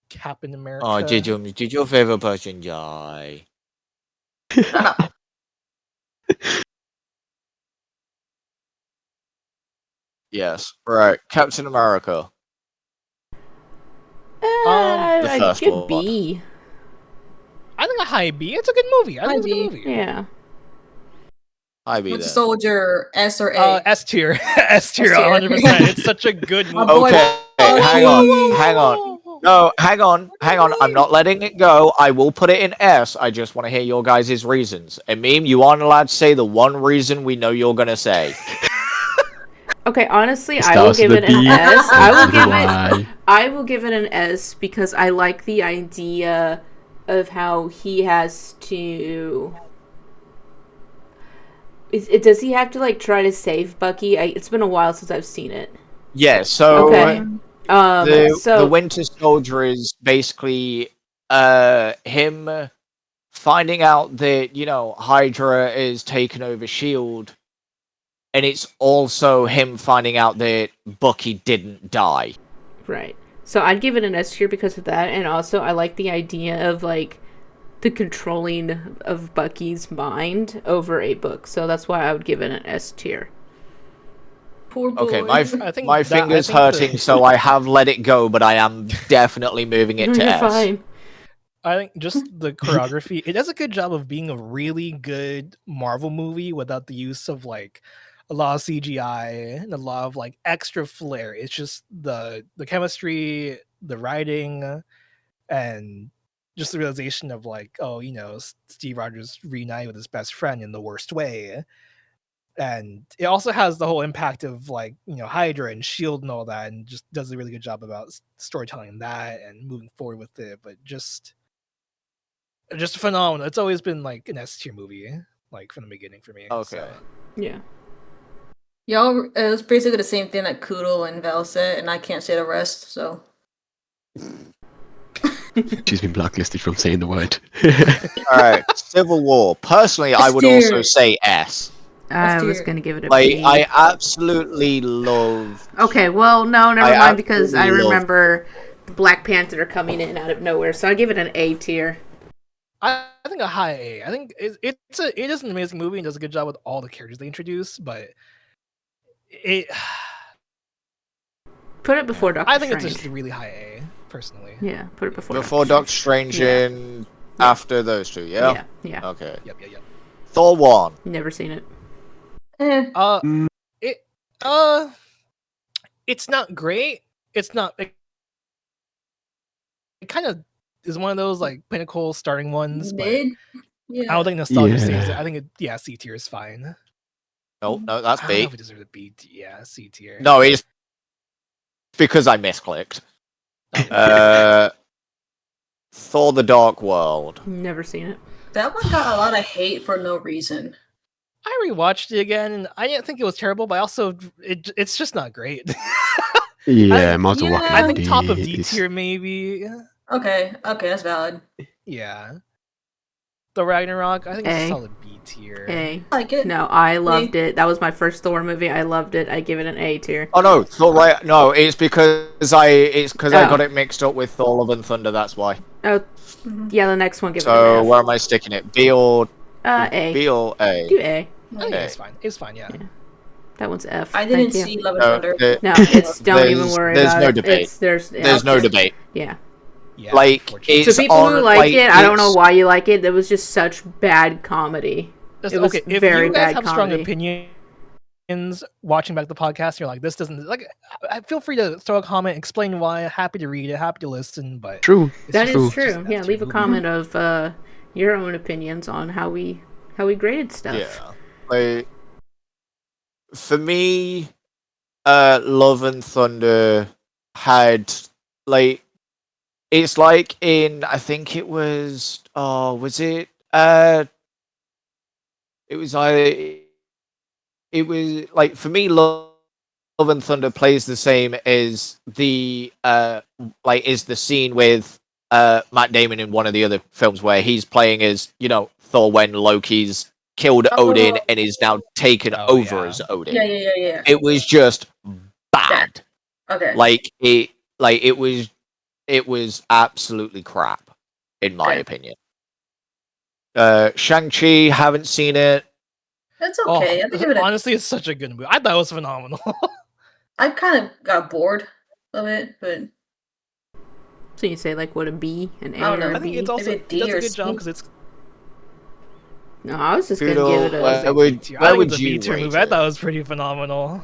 Captain America. oh, did your favorite person die? Shut up. Yes, right. Captain America. The I first give one. B. I think a high B. It's a good movie. I think it's a good movie. Yeah. High B Winter then. Soldier, S or A? S tier. S tier, 100%. It's such a good movie. Okay, hang on. No, hang on. I'm not letting it go. I will put it in S. I just want to hear your guys' reasons. And Meme, you aren't allowed to say the one reason we know you're gonna say. Okay, honestly, I will give it an S. I will give it an S because I like the idea of how he has to. Does he have to like try to save Bucky? It's been a while since I've seen it. Yeah. So. Okay. The Winter Soldier is basically him finding out that Hydra is taking over S.H.I.E.L.D. and it's also him finding out that Bucky didn't die. Right. So I'd give it an S tier because of that, and also I like the idea of like the controlling of Bucky's mind over a book. So that's why I would give it an S tier. Poor boy. Okay, my finger's hurting, so I have let it go, but I am definitely moving it to S. Fine. I think just the choreography, it does a good job of being a really good Marvel movie without the use of like a lot of CGI and a lot of like extra flair. It's just the chemistry, the writing, and just the realization of like, oh, Steve Rogers reunited with his best friend in the worst way. And it also has the whole impact of like Hydra and S.H.I.E.L.D. and all that, and just does a really good job about storytelling in that and moving forward with it. But just phenomenal. It's always been like an S tier movie, like from the beginning for me. Okay. So. Yeah. Y'all, it was basically the same thing that Kuudle and Val said, and I can't say the rest. So. She's been blacklisted from saying the word. Alright, Civil War. Personally, I would also say S. I was going to give it a B. I absolutely love... Okay, well, no, never mind, because I remember Black Panther coming in out of nowhere, so I'd give it an A tier. I think a high A. I think it is an amazing movie and does a good job with all the characters they introduce, but it... Put it before Doctor Strange. I think it's just a really high A, personally. Yeah, put it before Doctor Strange and after those two, yeah? Yeah. Okay. Yep. Thor 1. Never seen it. It's not great. It's not. It kind of is one of those like pinnacle starting ones, but Mid? I Yeah. don't think nostalgia saves it. Yeah. I think C tier is fine. No, that's I don't know B. if it deserves a B. Yeah, C tier. No, it's because I misclicked. Okay. Thor: The Dark World. Never seen it. That one got a lot of hate for no reason. I rewatched it again, and I didn't think it was terrible, but also it's just not great. Yeah, might as well whack yeah. it I in think D. top of D It's- tier maybe. Okay, that's valid. Yeah. The Ragnarok, I think it's A. a solid B tier. A. I like it. No, I loved it. That was my first Thor movie. I loved it. I give it an A tier. Oh no, Thor! Right? No, it's because I Oh. got it mixed up with Thor: Love and Thunder. That's why. Oh, yeah. The next one, give it So an F. where am I sticking it? B or A. B or A? Do A. I think A. it's fine. It's fine, yeah. Yeah. That one's F. I didn't Thank you. see Love and No, Thunder. No, it's don't even There's- worry there's about no it. debate. It's there's There's no debate. Yeah. Yeah, Like, unfortunately. it's To people who on, like it, I don't know it's- why you like it. It was just such bad comedy. Just- It was okay, if very you guys bad have strong comedy. opinions watching back the podcast, you're like, this doesn't like. Feel free to throw a comment, explain why. Happy to read it, happy to listen. But True. it's That just- is it's just true. an Yeah, F leave a tier comment of your own opinions on how we graded stuff. Yeah. Like, for me, Love and Thunder had like it's like in I think it was was it it was it was like for me Love and Thunder plays the same as the like is the scene with Matt Damon in one of the other films where he's playing as Thor when Loki's killed Odin and is now taken Oh, over yeah. as Odin. Yeah. It was just bad. Okay. Like it was absolutely crap in my Okay. opinion. Shang-Chi, haven't seen it. That's okay. I think it honestly, it's such a good movie. I thought it was phenomenal. I kind of got bored of it, but So you say like what a B, an A, I don't know. or a I think B? it's also Maybe it D does a or good job C. because it's No, I was just gonna Kuudle, give it a where B tier. I where think would it's a you B tier rate movie. I it? thought it was pretty phenomenal.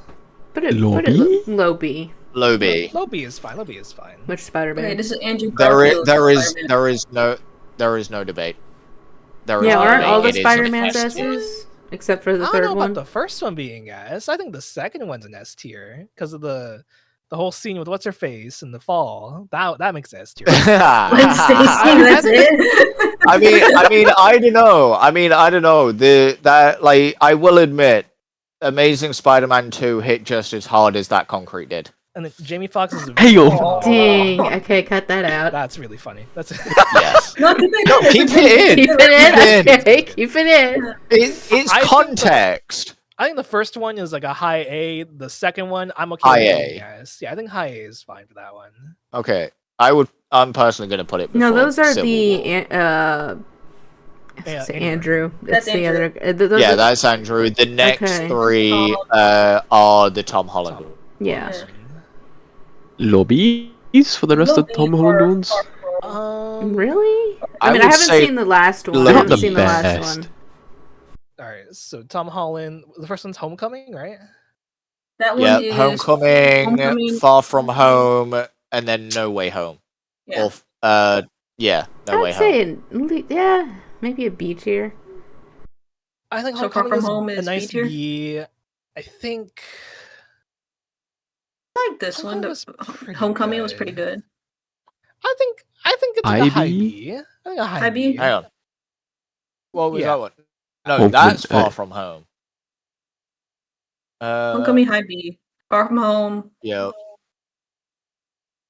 put it Low put B? it low B. Low B. Low B is fine. Low B is fine. Which Spider-Man? okay, this is Andrew There is Garfield. there is no debate. There is Yeah, no aren't debate. all the It is a Spider-Man's S tier. S's except for the I don't third know one? about the first one being S. I think the second one's an S tier because of the whole scene with what's her face in the fall. That makes S tier. Gwen Stacy, I that's think- it. I mean, I don't know. I will admit, Amazing Spider-Man 2 hit just as hard as that concrete did. And then Jamie Foxx is Hey, yo. phenomenal. Dang. Okay, cut that out. That's really funny. That's Yes. No, keep it No, in. keep it in. Keep it in. Keep it in. Okay, keep it in. It's I think context. I think the first one is like a high A. The second one, I'm okay High with A. it, guys. Yeah, I think high A is fine for that one. Okay. I'm personally going to put it No, before those are Civil the War. it's Andrew. Andrew. That's It's the Andrew. other. Those Yeah, are- that's Andrew. The next Okay. three are the Tom Holland. yeah. Low B's for the rest of the Tom Holland ones. Really? I mean, would I haven't say seen the last one. low I haven't the seen the last best. one. All right, so Tom Holland. The first one's Homecoming, right? That one Yeah, is Homecoming, Far From Home, and then No Way Home. Yeah. Or yeah, No Way I'd Home. say, yeah, maybe a B tier. I think So Far Homecoming From is Home a is nice B tier? B. I think I like this one. Homecoming was pretty Homecoming was good. pretty good. I think it's like a high IB? B. I think a high, High B? B. Hang on. What was Yeah. that one? No, Homecoming, that's Far From Home. Homecoming high B. Far From Home. Yeah.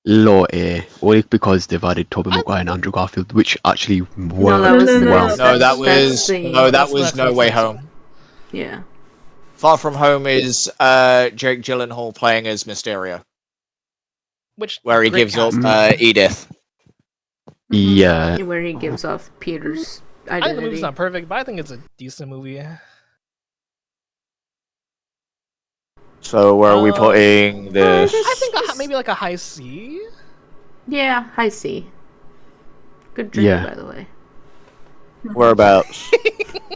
Low A. Only because they've added Tobey Maguire and Andrew Garfield, which actually worked No, that was No, the no, next. No, that that's was the- no, that That's was next, No that's Way next Home. one. Yeah. Far From Home is Jake Gyllenhaal playing as Mysterio, Which where he great gives up casting. Edith. Yeah. Where he gives off Peter's I think the movie's identity. not perfect, but I think it's a decent movie. So where are we Um, putting this? I think maybe like a high C. Yeah, high C. Good drink, Yeah. by the way. Whereabouts?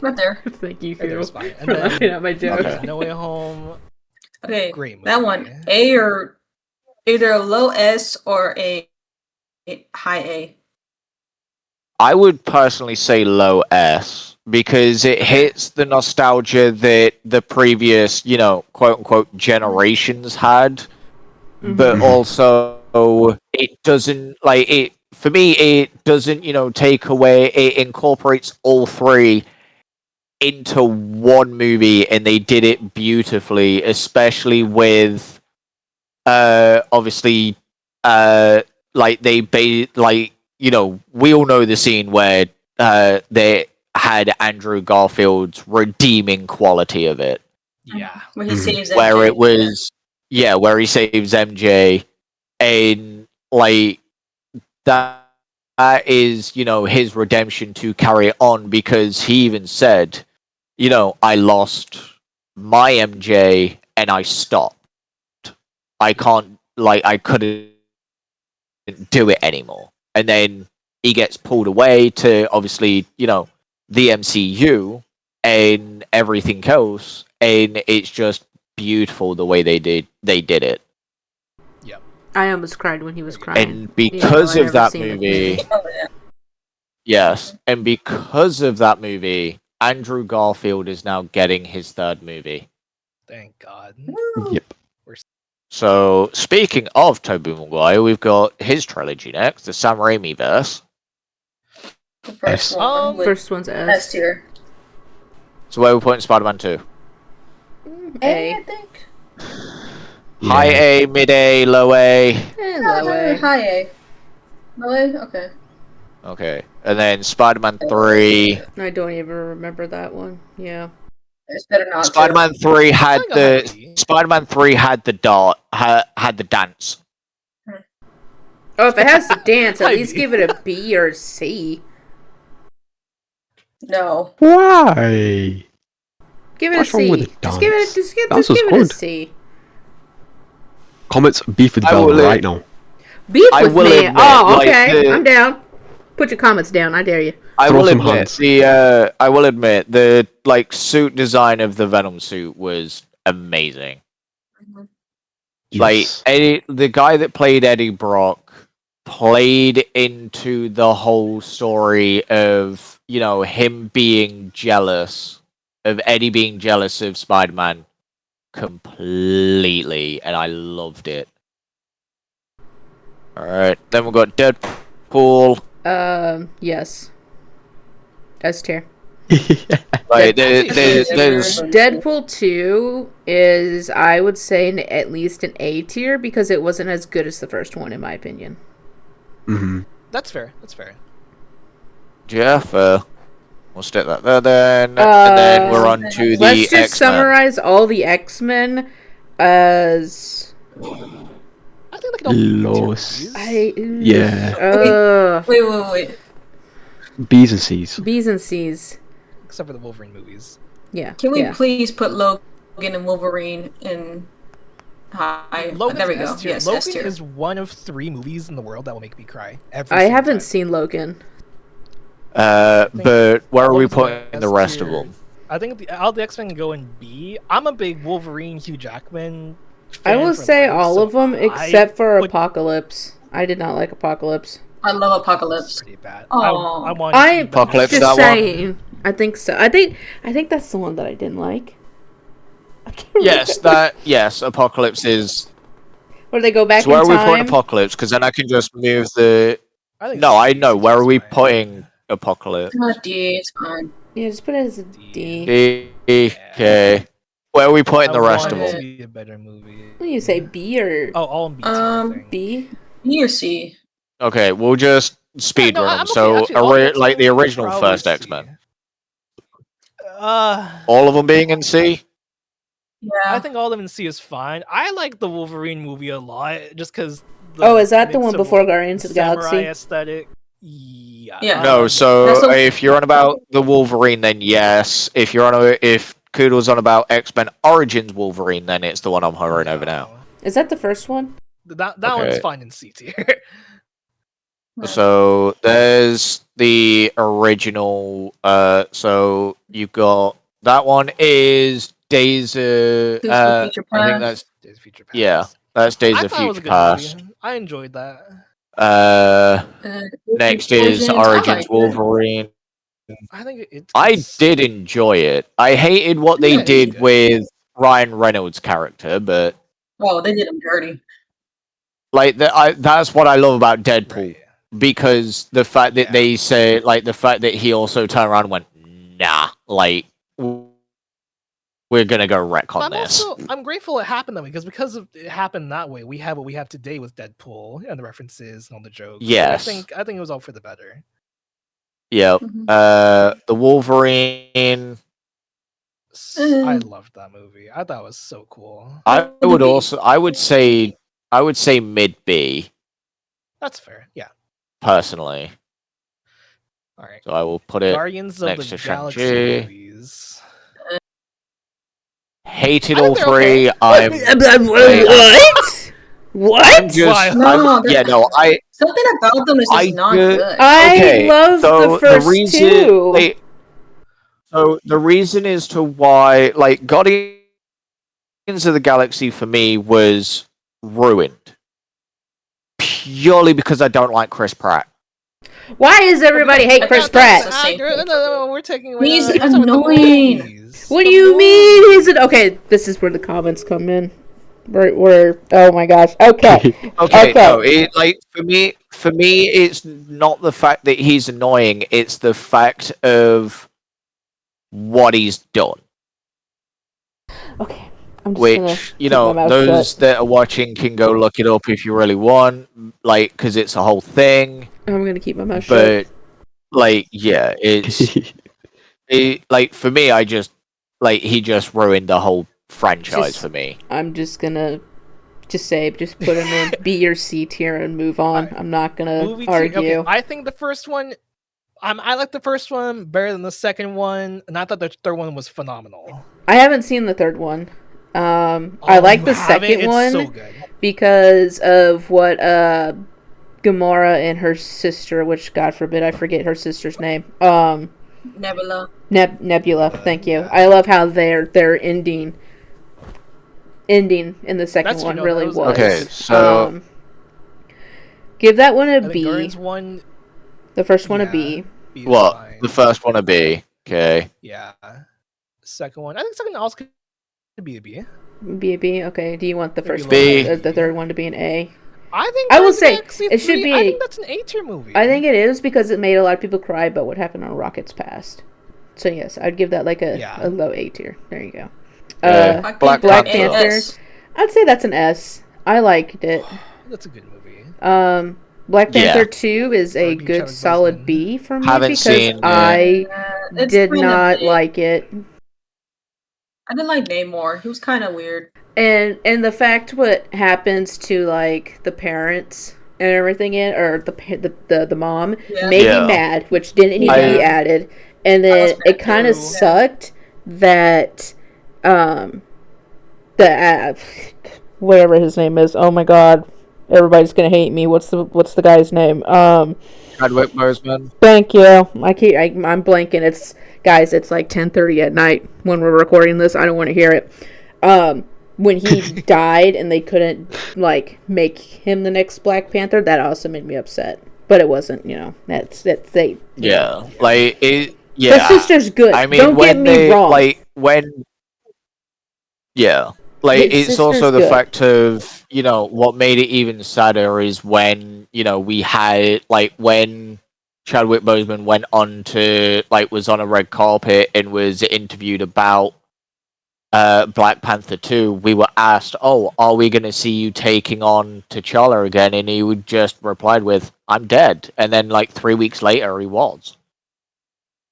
Right there. Thank you I think it was for fine. And laughing then at my joke. Okay. No Way Home. Okay. Great movie. That one. A or either a low S or a high A. I would personally say low S because it hits the nostalgia that the previous, quote unquote generations had, but also it doesn't like it. For me, it doesn't, take away. It incorporates all three into one movie, and they did it beautifully, especially with obviously like we all know the scene where they had Andrew Garfield's redeeming quality of it, Yeah. Where he saves MJ. where it was where he saves MJ, and like that is his redemption to carry on, because he even said, I lost my MJ and I stopped. I couldn't do it anymore. And then he gets pulled away to obviously, the MCU and everything else, and it's just beautiful the way they did it. Yep. I almost cried when he was crying. And because I've of never that seen the movie, Oh, yeah. yes, and because of that movie, Andrew Garfield is now getting his third movie. Thank God. Yep. So, speaking of Tobey Maguire, we've got his trilogy next, the Sam Raimi verse. The first S. one. With First one's S S. tier. So, where are we putting Spider-Man 2? A, I A. think. High A, mid A, low A. Low A. High A. Low A? Okay. Okay. And then Spider-Man 3. I don't even remember that one. Yeah. It's better not Spider-Man 3 had I think I'll have the B. Spider-Man 3 had the had the dance. Oh, if it has to dance, at Might least be. give it a B or a C. to. No. Why? Give it What's a wrong C. with the Just give it dance? a, just give, Dance just give was it a good. C. Comments beef with I will Veldranna right now. Beef I with will me. admit, Oh, like, okay. the- I'm down. Put your comments down. I dare you. I Throw will some admit hands. I will admit the suit design of the Venom suit was amazing. Yes. Like the guy that played Eddie Brock played into the whole story of him being jealous of Eddie being jealous of Spider-Man completely, and I loved it. All right, then we've got Deadpool. Yes. S tier. Like Deadpool there's Deadpool 2 is, I would say, at least an A tier because it wasn't as good as the first one, in my opinion. hmm That's fair. That's fair. Jeff. We'll stick that there then, and then we're on to the Let's just X-Men. summarize all the X-Men as... I think they can all be B-tier Los. movies. Yeah. Wait. B's and C's. B's and C's. Except for the Wolverine movies. Yeah. Can we yeah. please put Logan and Wolverine in high? Logan's There we go. S tier. Yes, S Logan tier. is one of 3 movies in the world that will make me cry. Every I single haven't time. seen Logan. But where are we Logan's my putting the S rest of tier. them? I think all the X-Men can go in B. I'm a big Wolverine, Hugh Jackman I fan will for say life, all so of them I except for would- Apocalypse. I did not like Apocalypse. I love It's Apocalypse. pretty bad. Aw. I want I'm Apocalypse, just that one? saying. I think so. I think that's the one that I didn't like. I can't Yes, Apocalypse is. Where they go back So where in are we putting time. Apocalypse? Because then I can just move the. I think No, I C know. is Where are we fine. putting Apocalypse? D, it's fine. Yeah, just put it as a D. D. Okay. Where are we putting the rest of want it them? to be a better movie. What do you say, B or Oh, all in B tier, I think. B? B or C? Okay, we'll just speed no, run I'm them. okay. So, Actually, all the like the X-Men original probably first C. X-Men. Uh, All of them being in C? Yeah. I think all of them in C is fine. I like the Wolverine movie a lot, just because. Oh, is that the one before Guardians of the samurai Galaxy? aesthetic? Yeah. Yeah. No, That's so the- if you're on about the Wolverine, then yes. If Kuudle's on about X-Men Origins Wolverine, then it's the one I'm hovering over now. Is that the first one? That Okay. one's fine in C tier. So there's the original. So you've got that one is Days of. Future I think Past. that's Days of Future Past. yeah. That's Days I of thought it was a Future good Past. movie. I enjoyed that. Uh, Next is Origins, I Origins liked it. Wolverine. I think I did enjoy it. I hated what they Yeah, it's did good. with Ryan Reynolds' character, but Oh, they did him dirty. like that's what I love about Deadpool. Right. Because the fact that Yeah. they say, like, the fact that he also turned around and went, nah, like, we're gonna go wreck on this. I'm grateful it happened that way because it happened that way. We have what we have today with Deadpool and the references and all the jokes. Yes. So I think it was all for the better. Yep. Mhm. The Wolverine. I loved that movie. I thought it was so cool. I would say mid B That's fair. Yeah. personally. All right. So I will put it Guardians of next the to Galaxy Shang-Chi. movies. Hated I all think they're okay. three. What? I'm just, No, something about them is just not good. I love the first two. So the reason as to why, like, Guardians of the Galaxy for me was ruined purely because I don't like Chris Pratt. Why does everybody hate Chris Pratt? No, we're taking away. He's we're talking about the annoying. movies. What do you mean? He's an okay? This is where the comments come in. We're oh my gosh. Okay. Okay, no, like for me, it's not the fact that he's annoying; it's the fact of what he's done. Okay. I'm just gonna Which, you keep my know, mouth those shut. that are watching can go look it up if you really want, like, because it's a whole thing. I'm gonna keep my mouth shut. But, like, yeah, it's like for me, he just ruined the whole franchise for me. I'm just gonna just put him in B or C tier and move on. I'm not gonna Movie argue. Okay, I think the first one. I like the first one better than the second one, and I thought the third one was phenomenal. I haven't seen the third one. I like the second one so good. because of what Gamora and her sister, which God forbid I forget her sister's name. Nebula. Nebula. Thank you. I love how their ending in the second one really was. Okay, so give that one a B. Guardians 1. The first one a B. What? Fine. The first one a B. Okay. Yeah. Second one. I think second also could be a B. Be a B. Okay. Do you want the first B. one, the third one to be an A? I will say it should be. I think that's an A tier movie. I think it is because it made a lot of people cry about what happened on Rocket's past. So yes, I'd give that like a low A tier. There you go. Black Panther. I'd say that's an S. I liked it. That's a good movie. Black Panther 2 is a good solid B for me because I did not like it. I didn't like Namor. He was kind of weird. And the fact what happens to like the parents and everything or the mom made me mad, which didn't need to be added. And then it kind of sucked that the whatever his name is. Oh my god. Everybody's gonna hate me. What's the guy's name? Chadwick Boseman. Thank you. I'm blanking. It's like 10:30 at night when we're recording this. I don't want to hear it. When he died and they couldn't like make him the next Black Panther, that also made me upset. But it wasn't. That's they. Yeah, like it. Yeah, the sister's good. I mean, don't get me wrong. Like when. Yeah. Like, it's also the fact of, what made it even sadder is when, we had, like, when Chadwick Boseman went on to, like, was on a red carpet and was interviewed about Black Panther 2, we were asked, are we going to see you taking on T'Challa again? And he would just replied with, I'm dead. And then, like, 3 weeks later, he was.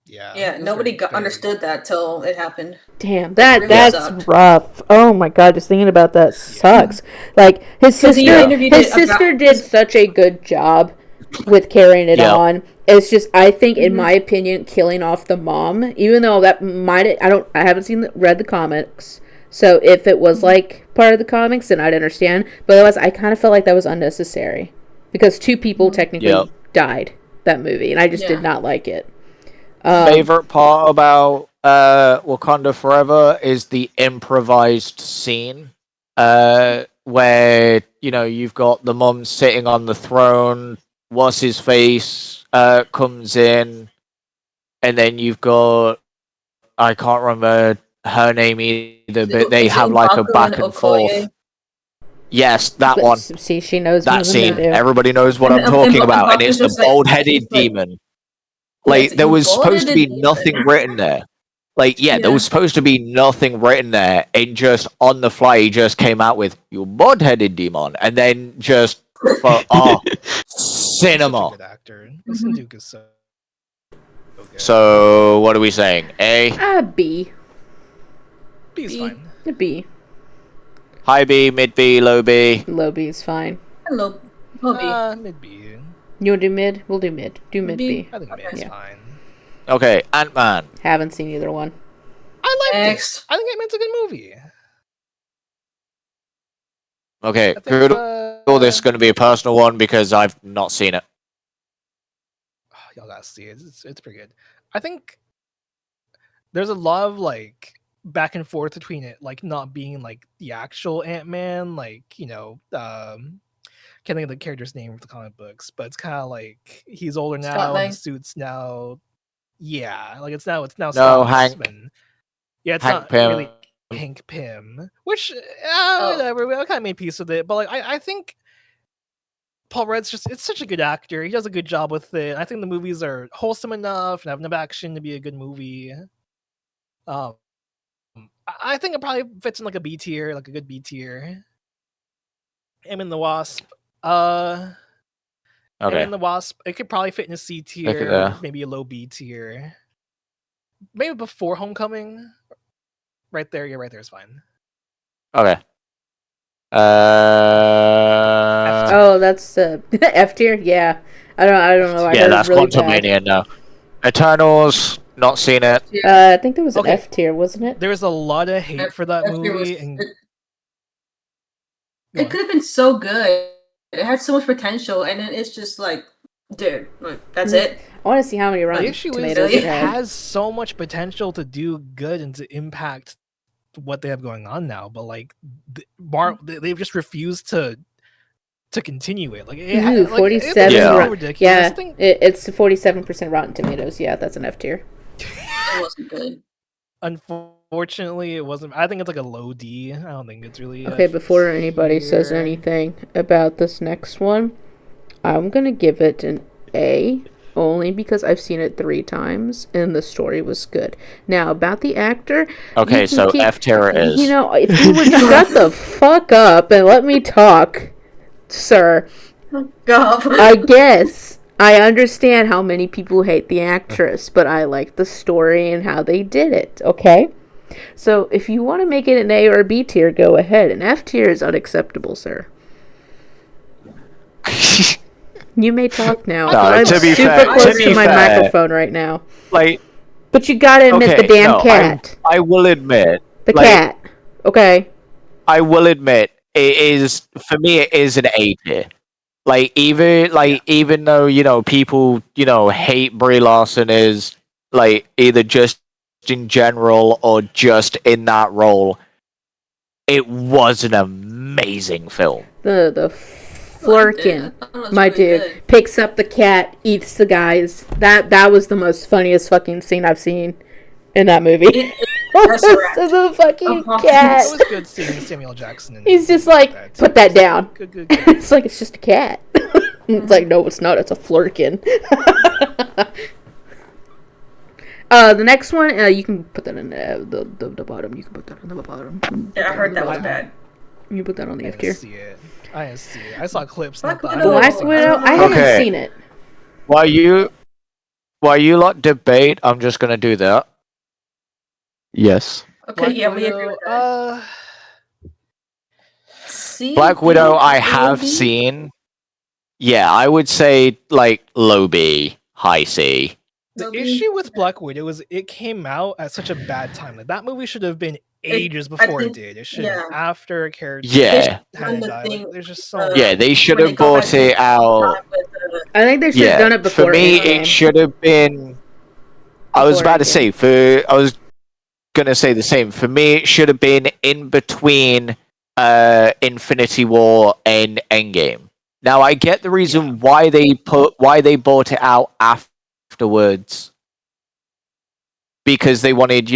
Yeah, nobody understood that till it happened. Damn, that's rough. Oh my god, just thinking about that sucks. Like his sister did such a good job with carrying it on. It's just I think in my opinion killing off the mom, even though that might I haven't read the comics. So if it was like part of the comics then I'd understand, but otherwise I kind of felt like that was unnecessary because 2 people technically died that movie and I just did not like it. Favorite part about Wakanda Forever is the improvised scene where you've got the mum sitting on the throne what's his face comes in, and then you've got I can't remember her name either, but they Is it have like a M'Baku back and and Okoye? forth. Yes, that But one. see, she knows more That than you scene. do. Everybody knows what And- I'm talking and about, and M'Baku's it's the just like- bald-headed he's like- demon. Like Yes, there the was supposed to be bald-headed nothing demon. written there. Like yeah, there was supposed to be nothing written there, and just on the fly, he just came out with "you bald-headed demon," and then just for Such a cinema. good actor. Listen, Duke is so good. So what are we saying? A, B. B is fine. A B. high B, mid B, low B. Low B is fine. Hello, Bobby. Mid B. You want to do mid? We'll do mid. Do mid B. I think mid's Yeah. fine. Okay, Ant-Man. Haven't seen either one. I liked Next. it. I think Ant-Man's a good movie. Okay, I think, Kuudle, this is going to be a personal one because I've not seen it. Y'all gotta see it. It's pretty good. I think there's a lot of like back and forth between it, like not being like the actual Ant-Man, like can't think of the character's name of the comic books, but it's kind of like he's older now, Scott Lang? the suit's now, yeah, like it's now No, Scott's, Hank. and yeah, it's Hank not Pym. really Hank Pym, which Oh. whatever. I kind of made peace with it, but like I think Paul Rudd's it's such a good actor. He does a good job with it. I think the movies are wholesome enough and have enough action to be a good movie. I think it probably fits in like a B tier, like a good B tier. Ant-Man and the Wasp. Ant-Man Okay. and the Wasp. It could probably fit in a C tier, there. maybe a low B tier. Maybe before Homecoming. Right there, yeah, right there is fine. Okay. Oh, that's F tier. Yeah, I don't know. I yeah, heard that's really bad. Quantumania now. Eternals, not seen it. I think there was an Okay. F tier, wasn't it? There was a lot of hate for that F tier was- movie, and Go It on. could have been so good. It had so much potential, and then it's just like, dude, like, that's it. I want to see how many The Rotten issue is Tomatoes it it had. has so much potential to do good and to impact what they have going on now, but like they've just refused to continue it. Like, Ooh, 47. Yeah. so ridiculous. Yeah, I think, it's 47% Rotten Tomatoes. Yeah, that's an F tier. It wasn't good. unfortunately, it wasn't. I think it's like a low D. I don't think it's really. Okay, F before anybody says tier. anything about this next one, I'm gonna give it an A, only because I've seen it 3 times and the story was good. Now, about the actor... Okay, you can so keep- F tier it is. You know, if you would shut the fuck up and let me talk, sir, God. I guess I understand how many people hate the actress, but I like the story and how they did it, okay? So, if you want to make it an A or a B tier, go ahead. An F tier is unacceptable, sir. You may talk now. No, I'm to be super fair- close to to, be my fair- microphone right now. like, But you gotta admit okay, the damn no, cat. I will admit. The like, cat. Okay. I will admit it is for me. It is an A tier. Like even though people hate Brie Larson is like either just in general or just in that role, it was an amazing film. The Flurkin, That's my really dude, good. picks up the cat, eats the guys. That was the most funniest fucking scene I've seen in that movie. That's correct. The fucking Oh, cat. It was good seeing Samuel Jackson. In He's just movies like, that. put that down. Good. It's like, it's just a cat. It's like, no, it's not. It's a Flurkin. The next one, you can put that in the bottom. You can put that on the bottom. Yeah, I heard that was bad. You put that on the I F didn't tier. see it. I didn't see it. I saw clips. Black not the- Widow. I Black didn't see Widow, it. I haven't Okay. seen it. While you lot debate, I'm just gonna do that. Yes. Okay, Black yeah, we agree Widow, with that. Black Widow, I C, have B? seen. Yeah, I would say like low B, high C. The Maybe. issue with Black Widow is it came out at such a bad time. Like that movie should have been ages I before it think- did. It should yeah. after a character Yeah, When the died. thing, Like, there's just so uh, much. yeah, they should when they have go back brought to it out. time with, I think they should have Yeah, done it before for me, Endgame. it should have been. I was Before about to Endgame. say I was gonna say the same. For me, it should have been in between Infinity War and Endgame. Now I get the reason why they bought it out afterwards, because they wanted,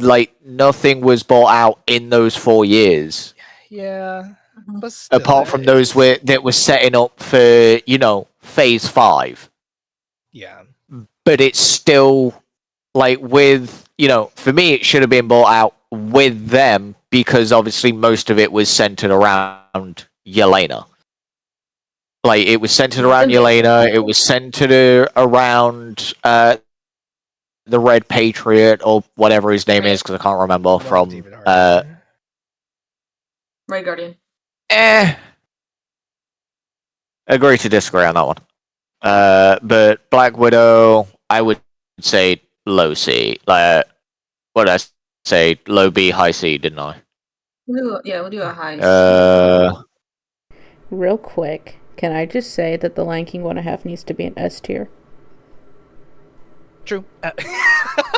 like nothing was bought out in those 4 years. Yeah, but still, Apart from those that were setting up for, phase 5. Yeah. But it's still like with, for me it should have been bought out with them, because obviously most of it was centered around Yelena. Like it was centered around Yelena, it was centered around the Red Patriot or whatever his name is, because I can't remember from Red Guardian. Agree to disagree on that one. But Black Widow, I would say low C. Like, what did I say? Low B, high C, didn't I? We'll do a high C. Real quick, can I just say that the Lion King 1.5 needs to be an S tier? True.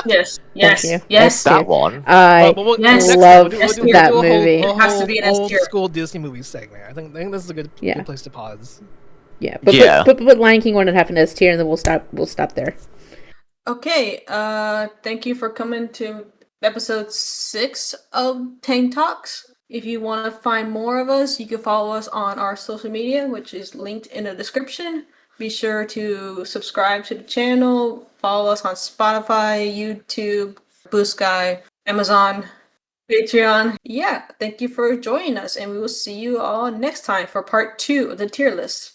Yes. That one. I love that movie. It has to be an S old tier. school Disney movie segment. I think this is a good place to pause. Yeah, but Lion King 1.5 an S tier, and then we'll stop there. Okay. Thank you for coming to episode 6 of PengTalks. If you want to find more of us, you can follow us on our social media, which is linked in the description. Be sure to subscribe to the channel. Follow us on Spotify, YouTube, Blue Sky, Amazon, Patreon. Yeah, thank you for joining us, and we will see you all next time for part 2 of the tier list.